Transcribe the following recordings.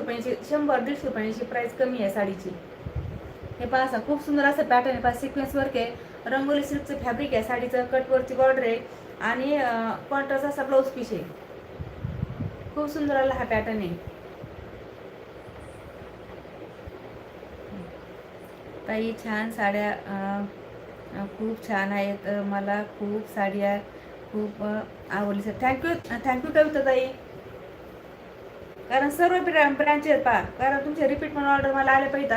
रुपयांची, 100-150 रुपयांची प्राइस कमी आहे साडीची. हे पहा असा खूप सुंदर असं पॅटर्न आहे. पहा सिक्वेन्स वर्क आहे, रंगोली सिल्कचं फॅब्रिक आहे, साडीचं कटवरची बॉर्डर आहे आणि कॉन्ट्रास्ट असा ब्लाऊज पीस आहे. खूप सुंदर आला हा पॅटर्न आहे. ताई छान साड्या खूप छान आहेत, मला खूप साड्या खूप आवडली सर. थँक्यू कविता ताई. कारण सर्व ब्रँडचे आहेत पहा, कारण तुमचे रिपीट पण ऑर्डर मला आले पाहिजे.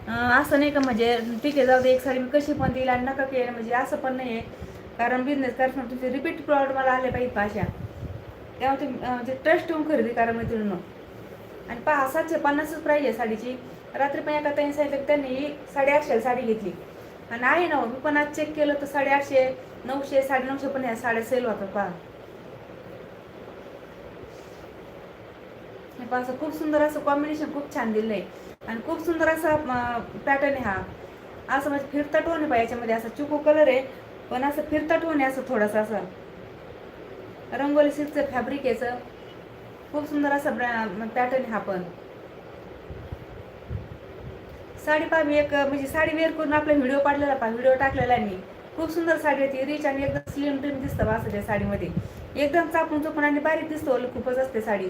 असं नाही का म्हणजे ठीक आहे जाऊ दे एक साडी मी कशी पण देईल आणि नका केलं म्हणजे असं पण नाही आहे. कारण बिझनेस करताना तुमचे रिपीट ऑर्डर मला आले पाहिजे अशा, तेव्हा तुम्ही म्हणजे ट्रस्ट ठेवून खरेदी करा मैत्रिणींनो. आणि पहा 750च प्राईज आहे साडीची. रात्री पण एका ताईने सांगितलं त्यांनी 850 साडी घेतली आणि आहे ना मी पण आज चेक केलं तर 850, 900, 950 पण ह्या साड्या सेल होतात पहा. हे पहा असं खूप सुंदर असं कॉम्बिनेशन खूप छान दिलं आहे आणि खूप सुंदर असा पॅटर्न आहे हा. असं म्हणजे फिरता टोन आहे पाहिजे याच्यामध्ये, असा चुको कलर आहे पण असं फिरता टोन आहे, असं थोडासा असं रंगोली सिल्कचं फॅब्रिक याचं खूप सुंदर असा पॅटर्न आहे हा. पण साडी पहा मी एक म्हणजे साडी वेअर करून आपला व्हिडिओ काढलेला पहा, व्हिडिओ टाकलेला आहे मी. खूप सुंदर साडी आहे ती, रिच आणि एकदम स्लिम ट्रिम दिसतं बा असं त्या साडीमध्ये. एकदम चापून चुपून आणि बारीक दिसतो खूपच असते साडी.